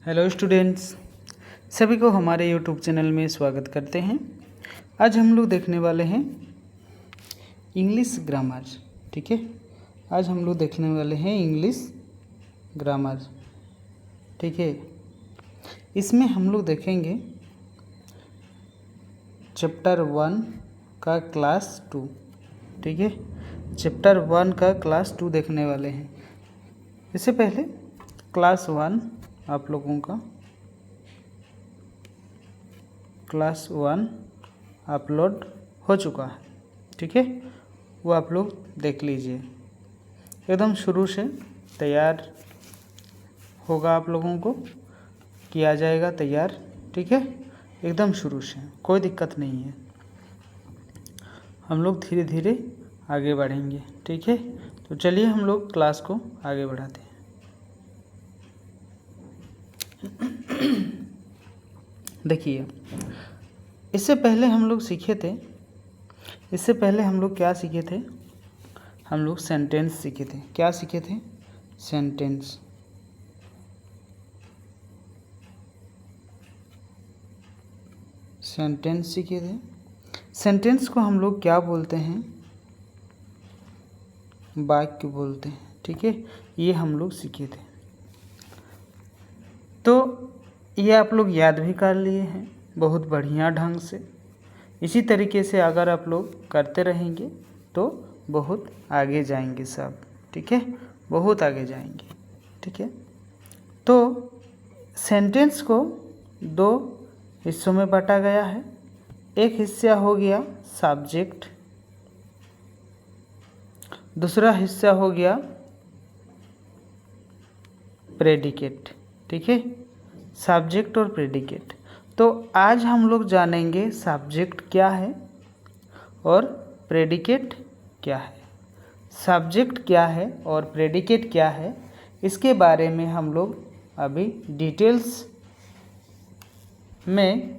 Hello students, सभी को हमारे यूट्यूब चैनल में स्वागत करते हैं। आज हम लोग देखने वाले हैं इंग्लिश ग्रामर। ठीक है, आज हम लोग देखने वाले हैं इंग्लिश ग्रामर। ठीक है, इसमें हम लोग देखेंगे चैप्टर 1 का क्लास 2। ठीक है, चैप्टर 1 का क्लास 2 देखने वाले हैं। इससे पहले क्लास 1 आप लोगों का क्लास 1 अपलोड हो चुका है। ठीक है, वो आप लोग देख लीजिए, एकदम शुरू से तैयार होगा, आप लोगों को किया जाएगा तैयार। ठीक है, एकदम शुरू से कोई दिक्कत नहीं है, हम लोग धीरे धीरे आगे बढ़ेंगे। ठीक है, तो चलिए हम लोग क्लास को आगे बढ़ाते हैं। देखिए, इससे पहले हम लोग क्या सीखे थे? हम लोग सेंटेंस सीखे थे। क्या सीखे थे? सेंटेंस। सेंटेंस सीखे थे। सेंटेंस को हम लोग क्या बोलते हैं? वाक्य बोलते हैं। ठीक है, ये हम लोग सीखे थे, तो ये आप लोग याद भी कर लिए हैं बहुत बढ़िया ढंग से। इसी तरीके से अगर आप लोग करते रहेंगे तो बहुत आगे जाएंगे सब। ठीक है, बहुत आगे जाएंगे। ठीक है, तो सेंटेंस को 2 हिस्सों में बांटा गया है। एक हिस्सा हो गया सब्जेक्ट, दूसरा हिस्सा हो गया प्रेडिकेट। ठीक है, सब्जेक्ट और प्रेडिकेट। तो आज हम लोग जानेंगे सब्जेक्ट क्या है और प्रेडिकेट क्या है। सब्जेक्ट क्या है और प्रेडिकेट क्या है, इसके बारे में हम लोग अभी डिटेल्स में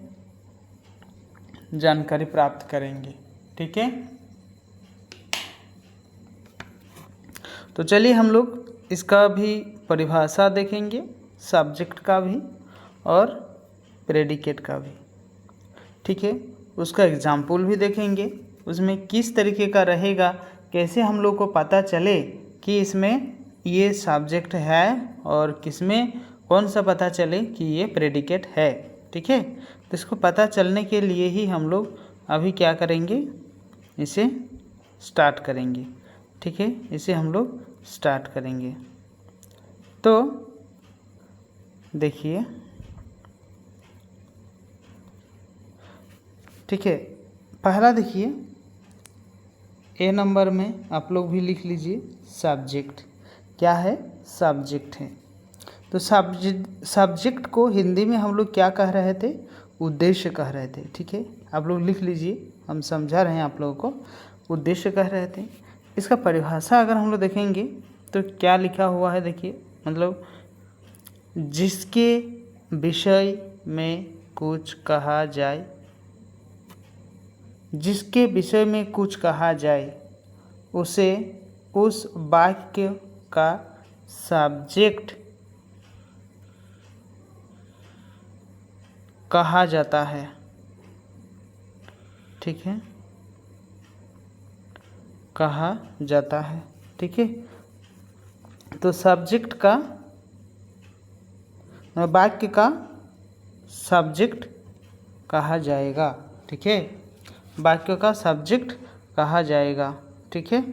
जानकारी प्राप्त करेंगे। ठीक है, तो चलिए हम लोग इसका भी परिभाषा देखेंगे, सब्जेक्ट का भी और प्रेडिकेट का भी। ठीक है, उसका एग्जाम्पल भी देखेंगे, उसमें किस तरीके का रहेगा, कैसे हम लोग को पता चले कि इसमें ये सब्जेक्ट है और किसमें कौन सा पता चले कि ये प्रेडिकेट है। ठीक है, तो इसको पता चलने के लिए ही हम लोग अभी क्या करेंगे, इसे स्टार्ट करेंगे। ठीक है, इसे हम लोग स्टार्ट करेंगे। तो देखिए, ठीक है, पहला देखिए, ए नंबर में आप लोग भी लिख लीजिए सब्जेक्ट। क्या है? सब्जेक्ट है। तो सब्जेक्ट को हिंदी में हम लोग क्या कह रहे थे? उद्देश्य कह रहे थे। ठीक है, आप लोग लिख लीजिए, हम समझा रहे हैं आप लोगों को। उद्देश्य कह रहे थे। इसका परिभाषा अगर हम लोग देखेंगे तो क्या लिखा हुआ है, देखिए, मतलब जिसके विषय में कुछ कहा जाए, जिसके विषय में कुछ कहा जाए उसे उस वाक्य का सब्जेक्ट कहा जाता है। ठीक है, कहा जाता है। ठीक है, तो सब्जेक्ट का, वाक्य का सब्जेक्ट कहा जाएगा। ठीक है, वाक्य का सब्जेक्ट कहा जाएगा। ठीक है,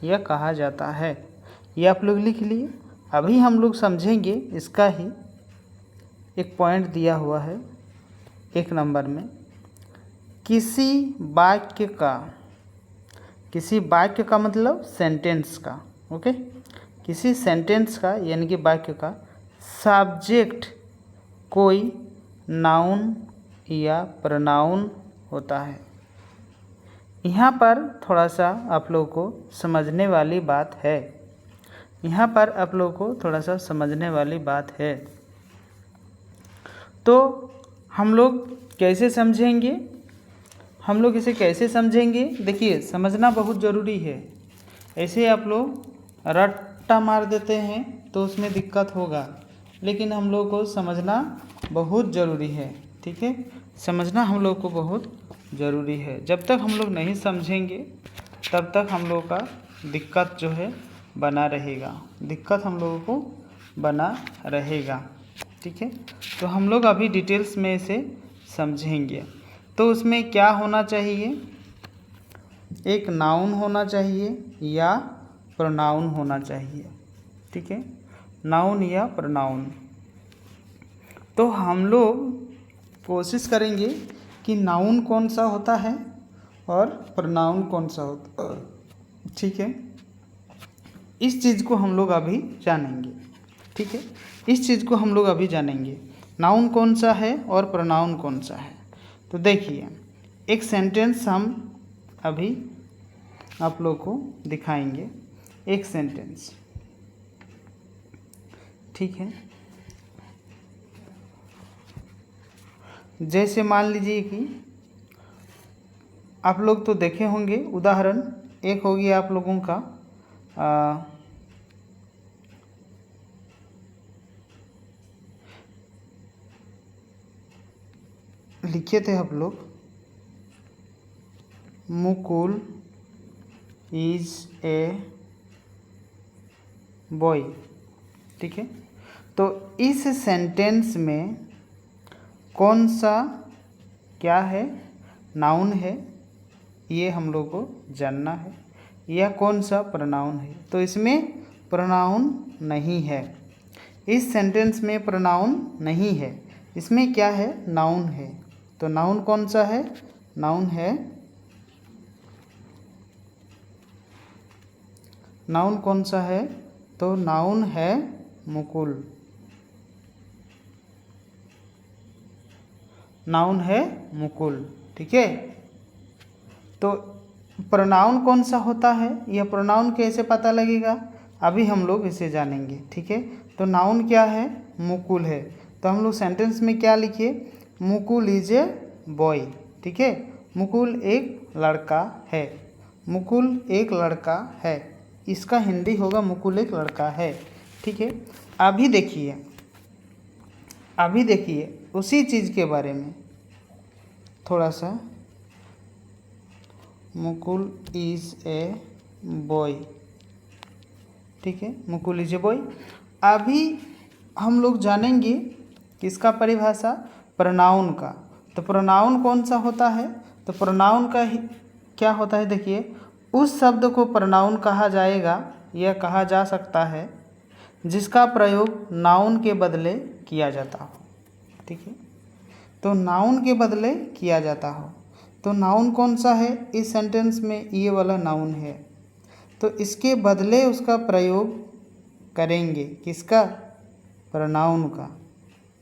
यह कहा जाता है। ये आप लोग लिख लिए। अभी हम लोग समझेंगे, इसका ही एक पॉइंट दिया हुआ है 1 नंबर में। किसी वाक्य का मतलब सेंटेंस का। ओके, किसी सेंटेंस का यानी कि वाक्य का सब्जेक्ट कोई नाउन या प्रोनाउन होता है। यहाँ पर थोड़ा सा आप लोगों को समझने वाली बात है। यहाँ पर आप लोगों को थोड़ा सा समझने वाली बात है। तो हम लोग कैसे समझेंगे? हम लोग इसे कैसे समझेंगे? देखिए, समझना बहुत ज़रूरी है। ऐसे आप लोग रट्टा मार देते हैं तो उसमें दिक्कत होगा। लेकिन हम लोग को समझना बहुत ज़रूरी है। ठीक है, समझना हम लोग को बहुत ज़रूरी है। जब तक हम लोग नहीं समझेंगे तब तक हम लोग का दिक्कत जो है बना रहेगा, दिक्कत हम लोगों को बना रहेगा। ठीक है, तो हम लोग अभी डिटेल्स में इसे समझेंगे। तो उसमें क्या होना चाहिए, एक नाउन होना चाहिए या प्रोनाउन होना चाहिए। ठीक है, नाउन या प्रोनाउन। तो हम लोग कोशिश करेंगे कि नाउन कौन सा होता है और प्रोनाउन कौन सा होता है। ठीक है, इस चीज़ को हम लोग अभी जानेंगे। ठीक है, इस चीज़ को हम लोग अभी जानेंगे, नाउन कौन सा है और प्रोनाउन कौन सा है। तो देखिए, एक सेंटेंस हम अभी आप लोग को दिखाएंगे, एक सेंटेंस। ठीक है, जैसे मान लीजिए कि आप लोग तो देखे होंगे उदाहरण, एक हो गया आप लोगों का लिखे थे आप लोग, मुकुल इज ए बॉय। ठीक है, तो इस सेंटेंस में कौन सा क्या है, नाउन है, ये हम लोग को जानना है, या कौन सा प्रोनाउन है। तो इसमें प्रोनाउन नहीं है, इस सेंटेंस में प्रोनाउन नहीं है, इसमें क्या है, नाउन है। तो नाउन कौन सा है, नाउन है, नाउन कौन सा है, तो नाउन है मुकुल, नाउन है मुकुल। ठीक है, तो प्रोनाउन कौन सा होता है, यह प्रोनाउन कैसे पता लगेगा, अभी हम लोग इसे जानेंगे। ठीक है, तो नाउन क्या है, मुकुल है। तो हम लोग सेंटेंस में क्या लिखिए, मुकुल इज ए बॉय। ठीक है, मुकुल एक लड़का है, मुकुल एक लड़का है, इसका हिंदी होगा मुकुल एक लड़का है। ठीक है, अभी देखिए, अभी देखिए उसी चीज़ के बारे में थोड़ा सा, मुकुल इज ए बॉय। ठीक है, मुकुल इज ए बॉय। अभी हम लोग जानेंगे किसका परिभाषा, प्रोनाउन का। तो प्रोनाउन कौन सा होता है, तो प्रोनाउन का क्या होता है, देखिए, उस शब्द को प्रोनाउन कहा जाएगा या कहा जा सकता है जिसका प्रयोग नाउन के बदले किया जाता हो। ठीक है, तो नाउन के बदले किया जाता हो, तो नाउन कौन सा है, इस सेंटेंस में ये वाला नाउन है, तो इसके बदले उसका प्रयोग करेंगे, किसका, प्रोनाउन का।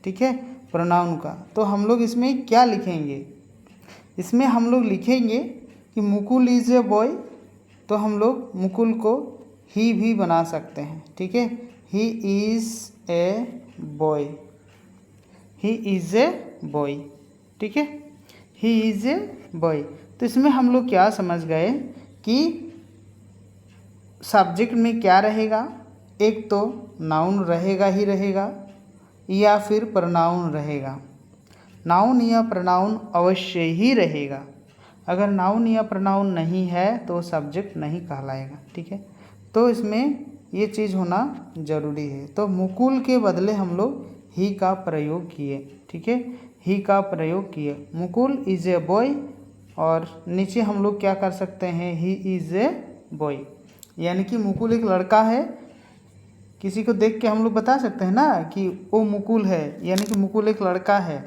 ठीक है, प्रोनाउन का। तो हम लोग इसमें क्या लिखेंगे, इसमें हम लोग लिखेंगे कि मुकुल इज ए बॉय, तो हम लोग मुकुल को ही भी बना सकते हैं। ठीक है, he is a boy, he is a boy. ठीक है, ही इज़ ए बॉय। तो इसमें हम लोग क्या समझ गए कि सब्जेक्ट में क्या रहेगा, एक तो नाउन रहेगा ही रहेगा या फिर प्रोनाउन रहेगा। नाउन या प्रोनाउन अवश्य ही रहेगा, अगर नाउन या प्रोनाउन नहीं है तो सब्जेक्ट नहीं कहलाएगा। ठीक है, तो इसमें ये चीज़ होना ज़रूरी है। तो मुकुल के बदले हम लोग ही का प्रयोग किए। ठीक है, ही का प्रयोग किए, मुकुल इज़ ए बॉय, और नीचे हम लोग क्या कर सकते हैं, ही इज़ ए बॉय, यानी कि मुकुल एक लड़का है। किसी को देख के हम लोग बता सकते हैं ना कि वो मुकुल है, यानी कि मुकुल एक लड़का है,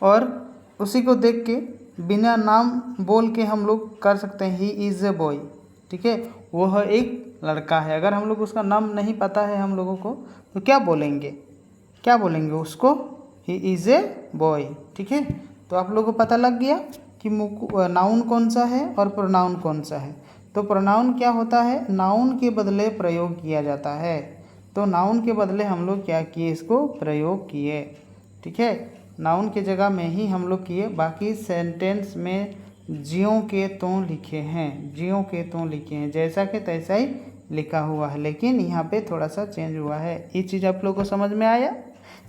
और उसी को देख के बिना नाम बोल के हम लोग कर सकते हैं ही इज़ ए बॉय। ठीक है, वह एक लड़का है। अगर हम लोग उसका नाम नहीं पता है हम लोगों को, तो क्या बोलेंगे, क्या बोलेंगे उसको, ही इज़ ए बॉय। ठीक है, तो आप लोगों को पता लग गया कि नाउन कौन सा है और प्रोनाउन कौन सा है। तो प्रोनाउन क्या होता है, नाउन के बदले प्रयोग किया जाता है। तो नाउन के बदले हम लोग क्या किए, इसको प्रयोग किए। ठीक है, नाउन के जगह में ही हम लोग किए, बाकी सेंटेंस में ज्यों के त्यों लिखे हैं, ज्यों के त्यों लिखे हैं, जैसा के तैसा ही लिखा हुआ है, लेकिन यहाँ पे थोड़ा सा चेंज हुआ है। ये चीज़ आप लोग को समझ में आया?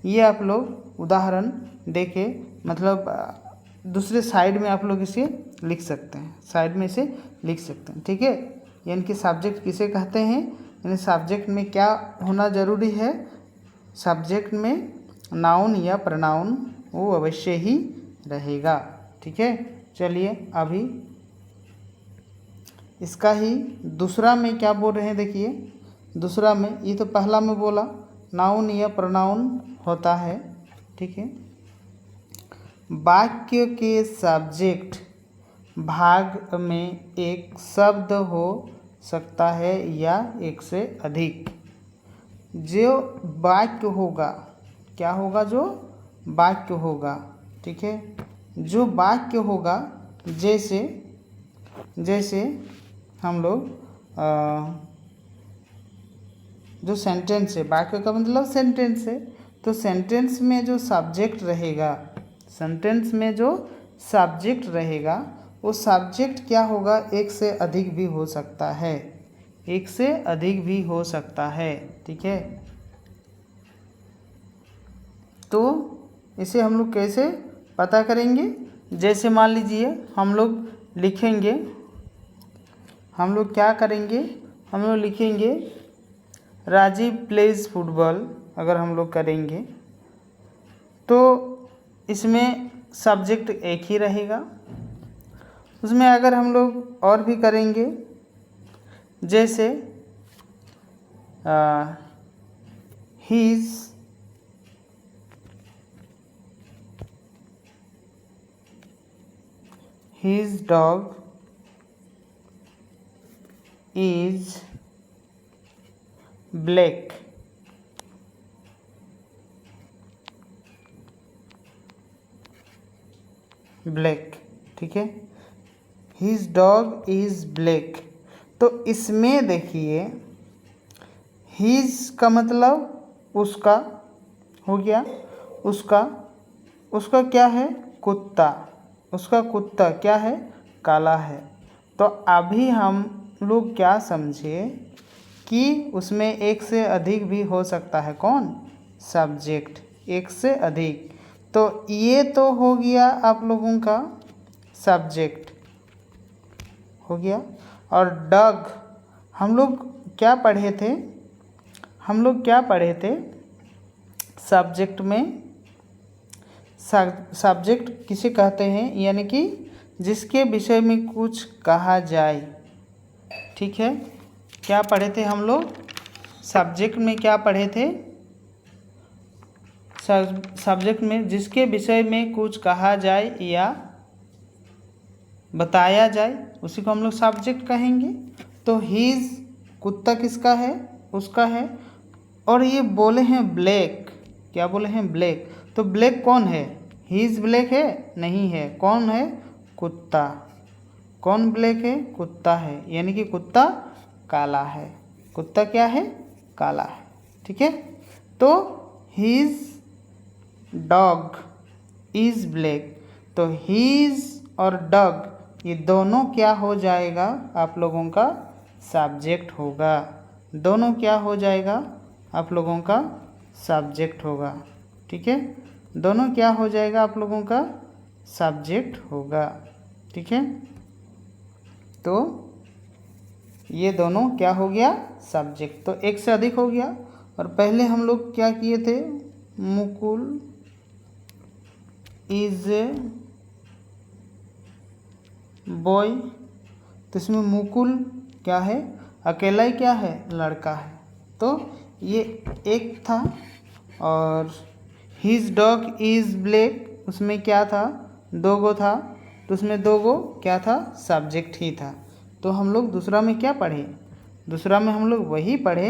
ये आप लोग उदाहरण देके मतलब दूसरे साइड में आप लोग इसे लिख सकते हैं, साइड में इसे लिख सकते हैं, ठीक है। यानी कि सब्जेक्ट किसे कहते हैं, यानी सब्जेक्ट में क्या होना ज़रूरी है, सब्जेक्ट में नाउन या प्रोनाउन वो अवश्य ही रहेगा, ठीक है। चलिए अभी इसका ही दूसरा में क्या बोल रहे हैं, देखिए दूसरा में, ये तो पहला में बोला नाउन या प्रोनाउन होता है, ठीक है। वाक्य के सब्जेक्ट भाग में एक शब्द हो सकता है या एक से अधिक। जो वाक्य होगा, क्या होगा, जो वाक्य होगा, ठीक है। जो वाक्य होगा, जैसे जैसे हम लोग जो सेंटेंस है, वाक्य का मतलब सेंटेंस है, तो सेंटेंस में जो सब्जेक्ट रहेगा, सेंटेंस में जो सब्जेक्ट रहेगा वो सब्जेक्ट क्या होगा, एक से अधिक भी हो सकता है, एक से अधिक भी हो सकता है, ठीक है। तो इसे हम लोग कैसे पता करेंगे, जैसे मान लीजिए हम लोग लिखेंगे, हम लोग क्या करेंगे, हम लोग लिखेंगे राजीव प्लेज फुटबॉल, अगर हम लोग करेंगे तो इसमें सब्जेक्ट एक ही रहेगा। उसमें अगर हम लोग और भी करेंगे, जैसे his dog is black, ठीक है। His dog is black, तो इसमें देखिए his का मतलब उसका हो गया, उसका क्या है, कुत्ता, उसका कुत्ता क्या है, काला है। तो अभी हम लोग क्या समझे कि उसमें एक से अधिक भी हो सकता है, कौन, सब्जेक्ट, एक से अधिक। तो ये तो हो गया आप लोगों का सब्जेक्ट हो गया। और डॉग हम लोग क्या पढ़े थे, हम लोग क्या पढ़े थे, सब्जेक्ट में सब्जेक्ट किसे कहते हैं, यानी कि जिसके विषय में कुछ कहा जाए, ठीक है। क्या पढ़े थे हम लोग, सब्जेक्ट में क्या पढ़े थे, सब्जेक्ट में जिसके विषय में कुछ कहा जाए या बताया जाए उसी को हम लोग सब्जेक्ट कहेंगे। तो हीज कुत्ता किसका है, उसका है। और ये बोले हैं ब्लैक, क्या बोले हैं, ब्लैक, तो ब्लैक कौन है, हीज ब्लैक है, नहीं है, कौन है, कुत्ता, कौन ब्लैक है, कुत्ता है, यानी कि कुत्ता काला है, कुत्ता क्या है, काला है, ठीक है। तो हीज डॉग इज ब्लैक, तो हीज और डॉग ये दोनों क्या हो जाएगा, आप लोगों का सब्जेक्ट होगा, दोनों क्या हो जाएगा, आप लोगों का सब्जेक्ट होगा, ठीक है। दोनों क्या हो जाएगा, आप लोगों का सब्जेक्ट होगा, ठीक है। तो ये दोनों क्या हो गया, सब्जेक्ट, तो एक से अधिक हो गया। और पहले हम लोग क्या किए थे, मुकुल इज ए बॉय, तो इसमें मुकुल क्या है, अकेला ही क्या है, लड़का है, तो ये एक था। और हिज डॉग इज़ ब्लैक, उसमें क्या था, दो गो था, तो उसमें दो गो क्या था, सब्जेक्ट ही था। तो हम लोग दूसरा में क्या पढ़े, दूसरा में हम लोग वही पढ़े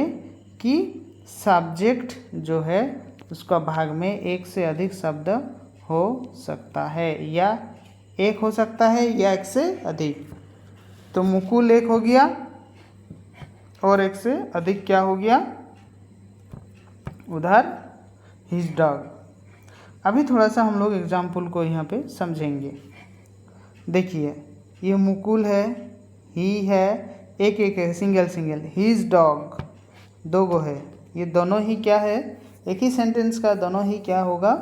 कि सब्जेक्ट जो है उसका भाग में एक से अधिक शब्द हो सकता है, या एक हो सकता है या एक से अधिक। तो मुकुल एक हो गया और एक से अधिक क्या हो गया, उधर हिज डॉग। अभी थोड़ा सा हम लोग एग्जाम्पल को यहाँ पे समझेंगे। देखिए ये मुकुल है, ही है, एक एक है, सिंगल सिंगल। हीज डॉग, दो गो है, ये दोनों ही क्या है, एक ही सेंटेंस का दोनों ही क्या होगा,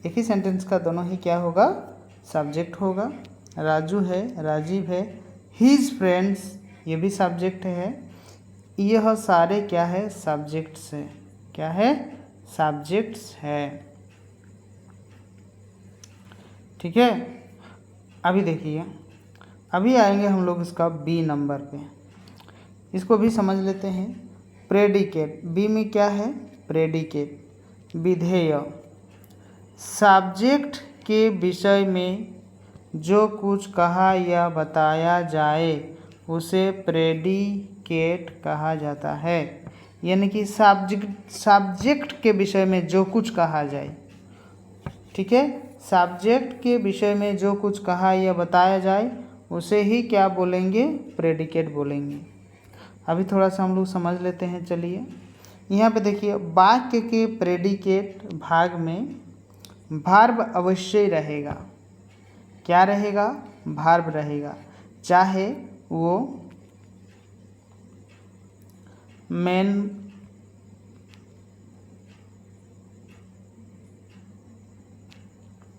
एक ही सेंटेंस का दोनों ही क्या होगा, सब्जेक्ट होगा। राजू है, राजीव है। हीज फ्रेंड्स, ये भी सब्जेक्ट है। यह सारे क्या है, सब्जेक्ट्स है। क्या है, सब्जेक्ट्स है। ठीक है। अभी देखिए, अभी आएंगे हम लोग इसका बी नंबर पे, इसको भी समझ लेते हैं। प्रेडिकेट, बी में क्या है, प्रेडिकेट, विधेय। सब्जेक्ट के विषय में जो कुछ कहा या बताया जाए उसे प्रेडिकेट कहा जाता है। यानी कि सब्जेक्ट के विषय में जो कुछ कहा जाए, ठीक है, सब्जेक्ट के विषय में जो कुछ कहा या बताया जाए उसे ही क्या बोलेंगे, प्रेडिकेट बोलेंगे। अभी थोड़ा सा हम लोग समझ लेते हैं। चलिए यहाँ पे देखिए, वाक्य के प्रेडिकेट भाग में भार्ब अवश्य रहेगा। क्या रहेगा, भार्ब रहेगा, चाहे वो मेन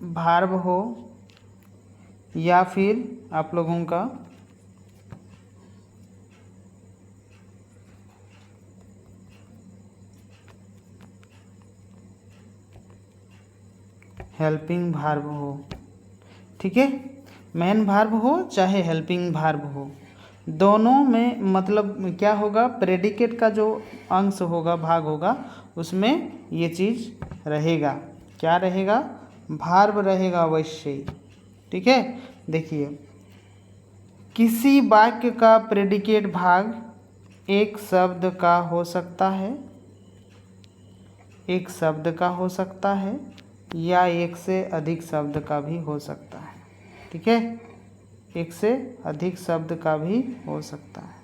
भार्ब हो या फिर आप लोगों का हेल्पिंग भार्ब हो। ठीक है, मेन भार्ब हो चाहे हेल्पिंग भार्ब हो, दोनों में मतलब क्या होगा, प्रेडिकेट का जो अंश होगा, भाग होगा, उसमें ये चीज़ रहेगा। क्या रहेगा, भार्ब रहेगा अवश्य। ठीक है, देखिए, किसी वाक्य का प्रेडिकेट भाग एक शब्द का हो सकता है, एक शब्द का हो सकता है, या एक से अधिक शब्द का भी हो सकता है। ठीक है, एक से अधिक शब्द का भी हो सकता है।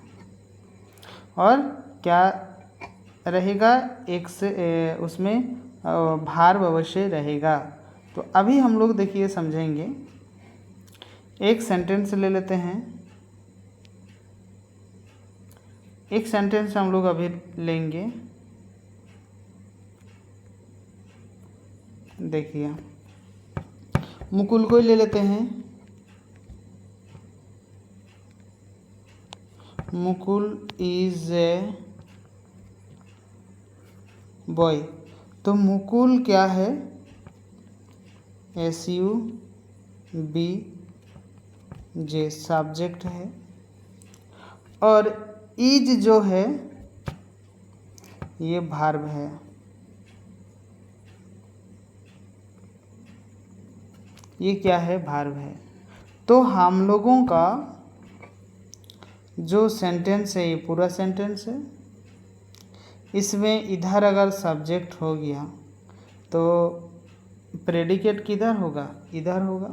और क्या रहेगा, एक से उसमें भार्ब अवश्य रहेगा। तो अभी हम लोग देखिए समझेंगे। एक सेंटेंस ले लेते हैं, एक सेंटेंस हम लोग अभी लेंगे। देखिए, मुकुल को ले लेते हैं। Mukul is a boy. तो मुकुल क्या है, SUB सब्जेक्ट है, और इज जो है ये भार्ब है। ये क्या है, भार्ब है। तो हम लोगों का जो सेंटेंस है, ये पूरा सेंटेंस है, इसमें इधर अगर सब्जेक्ट हो गया तो प्रेडिकेट किधर होगा, इधर होगा।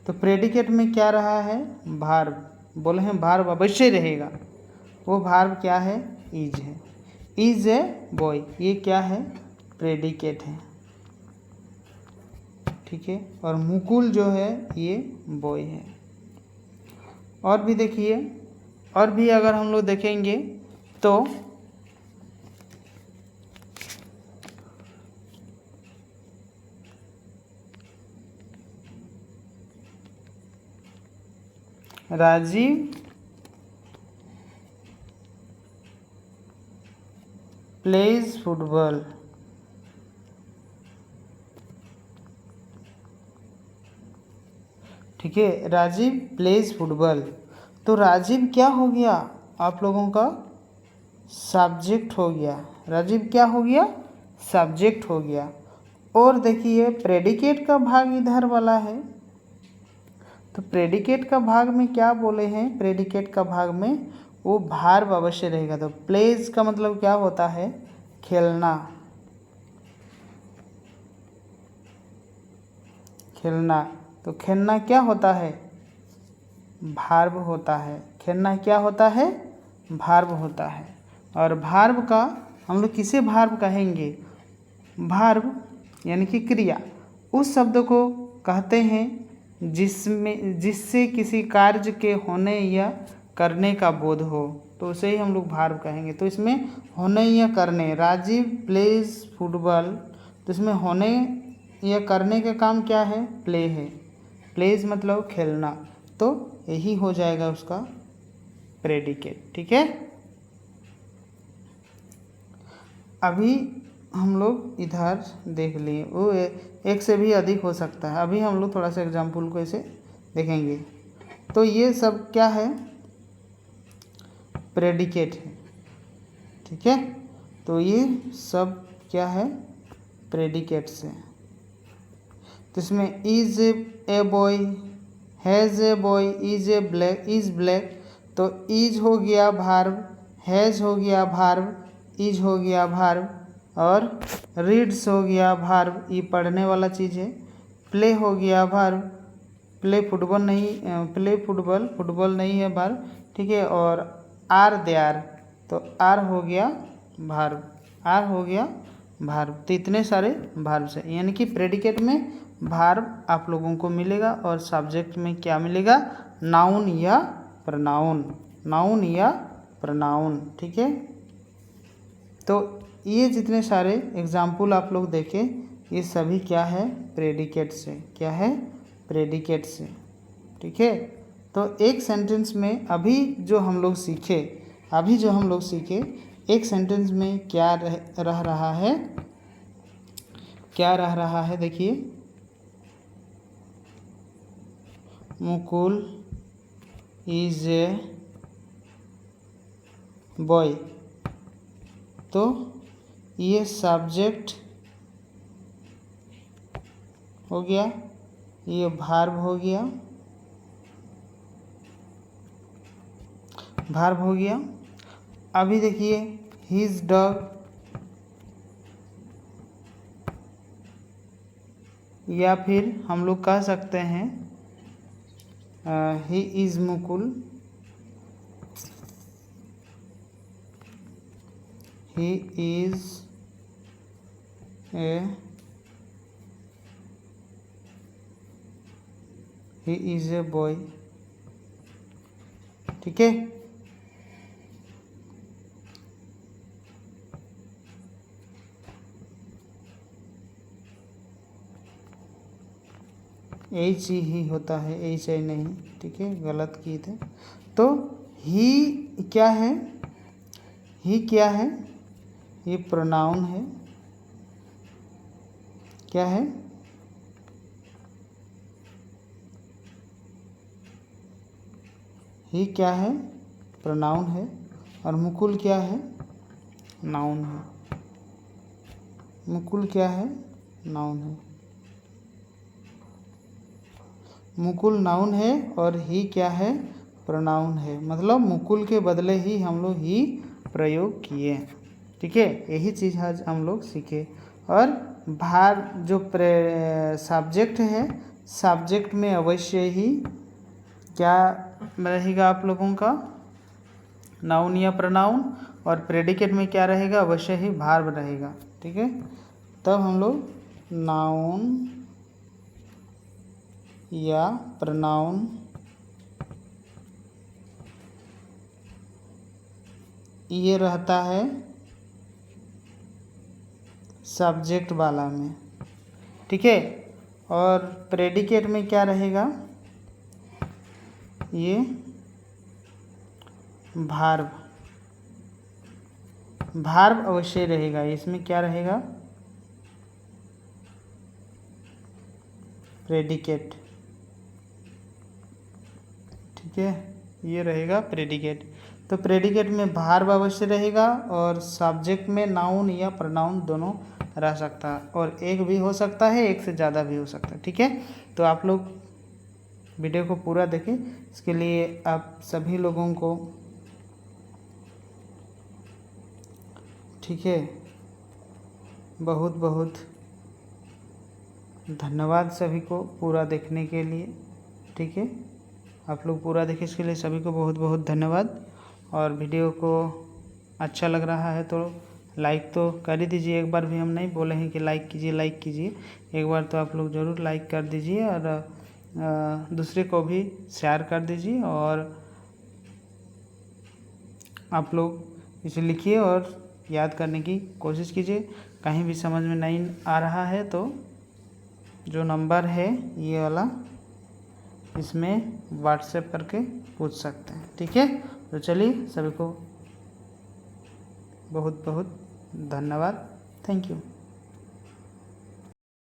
तो प्रेडिकेट में क्या रहा है, भार्ब। बोले हैं भार्ब अवश्य रहेगा। वो भार्ब क्या है, इज है। इज ए बॉय, ये क्या है, प्रेडिकेट है। ठीक है, और मुकुल जो है ये बॉय है। और भी देखिए, और भी अगर हम लोग देखेंगे तो राजीव प्लेज फुटबॉल। ठीक है, राजीव प्लेज फुटबॉल। तो राजीव क्या हो गया, आप लोगों का सब्जेक्ट हो गया। राजीव क्या हो गया, सब्जेक्ट हो गया। और देखिए, प्रेडिकेट का भाग इधर वाला है। तो प्रेडिकेट का भाग में क्या बोले हैं, प्रेडिकेट का भाग में वो भार्ब अवश्य रहेगा। तो प्लेज का मतलब क्या होता है, खेलना, खेलना। तो खेलना क्या होता है, भार्ब होता है। खेलना क्या होता है, भार्ब होता है। और भार्ब का हम लोग किसे भार्ब कहेंगे, भार्ब यानी कि क्रिया, उस शब्द को कहते हैं जिससे किसी कार्य के होने या करने का बोध हो तो उसे ही हम लोग भार्ब कहेंगे। तो इसमें होने या करने, राजीव प्लेज फुटबॉल, तो इसमें होने या करने का काम क्या है? प्ले है। प्लेज मतलब खेलना, तो यही हो जाएगा उसका प्रेडिकेट। ठीक है, अभी हम लोग इधर देख लिए, वो एक से भी अधिक हो सकता है। अभी हम लोग थोड़ा सा एग्जाम्पल को ऐसे देखेंगे। तो ये सब क्या है? प्रेडिकेट है। ठीक है, तो ये सब क्या है? प्रेडिकेट्स है। तो इसमें is a boy, has a boy, is black, तो इज हो गया भार्ब, हैज़ हो गया भार्ब, इज हो गया भार्ब, और रीड्स हो गया भार्ब, ये पढ़ने वाला चीज़ है। प्ले हो गया भार्ब, प्ले फुटबॉल नहीं, प्ले फुटबॉल नहीं है भार्ब। ठीक है, और आर दे आर, तो आर हो गया भार्ब, आर हो गया भार्ब। तो इतने सारे भार्ब से, यानी कि प्रेडिकेट में भार्ब आप लोगों को मिलेगा और सब्जेक्ट में क्या मिलेगा? नाउन या प्रनाउन, नाउन या प्रनाउन। ठीक है, तो ये जितने सारे एग्जाम्पल आप लोग देखें, ये सभी क्या है? प्रेडिकेट से। क्या है? प्रेडिकेट से। ठीक है, तो एक सेंटेंस में अभी जो हम लोग सीखे, एक सेंटेंस में क्या रह रहा है? क्या रह रहा है? देखिए, मुकुल इज ए बॉय, तो ये सब्जेक्ट हो गया, ये भार्ब हो गया, भार्ब हो गया। अभी देखिए, हिज डॉग, या फिर हम लोग कह सकते हैं he is Mukul, he is a boy. ठीक है, एच ही होता है, एच आई नहीं। ठीक है, गलत किए थे। तो ही क्या है? ही क्या है? ये प्रोनाउन है। क्या है? ही क्या है? प्रोनाउन है। और मुकुल क्या है? नाउन है। मुकुल क्या है? नाउन है। मुकुल नाउन है और ही क्या है? प्रोनाउन है। मतलब मुकुल के बदले ही हम लोग ही प्रयोग किए। ठीक है, यही चीज़ आज हम लोग सीखे। और भार्ब जो सब्जेक्ट है, सब्जेक्ट में अवश्य ही क्या रहेगा आप लोगों का? नाउन या प्रोनाउन। और प्रेडिकेट में क्या रहेगा? अवश्य ही भार्ब रहेगा। ठीक है, तब हम लोग नाउन या प्रोनाउन ये रहता है सब्जेक्ट वाला में। ठीक है, और प्रेडिकेट में क्या रहेगा? ये भार्ब, भार्ब अवश्य रहेगा। इसमें क्या रहेगा? प्रेडिकेट। ठीक है, ये रहेगा प्रेडिकेट। तो प्रेडिकेट में भार्ब अवश्य रहेगा और सब्जेक्ट में नाउन या प्रोनाउन दोनों रह सकता है, और एक भी हो सकता है, एक से ज़्यादा भी हो सकता है। ठीक है, तो आप लोग वीडियो को पूरा देखें। इसके लिए आप सभी लोगों को, ठीक है, बहुत बहुत धन्यवाद सभी को पूरा देखने के लिए। ठीक है, आप लोग पूरा देखें, इसके लिए सभी को बहुत बहुत धन्यवाद। और वीडियो को अच्छा लग रहा है तो लाइक तो कर ही दीजिए। एक बार भी हम नहीं बोले हैं कि लाइक कीजिए, एक बार तो आप लोग ज़रूर लाइक कर दीजिए और दूसरे को भी शेयर कर दीजिए। और आप लोग इसे लिखिए और याद करने की कोशिश कीजिए। कहीं भी समझ में नहीं आ रहा है तो जो नंबर है ये वाला, इसमें व्हाट्सएप करके पूछ सकते हैं। ठीक है, तो चलिए सभी को बहुत बहुत धन्यवाद। Thank you.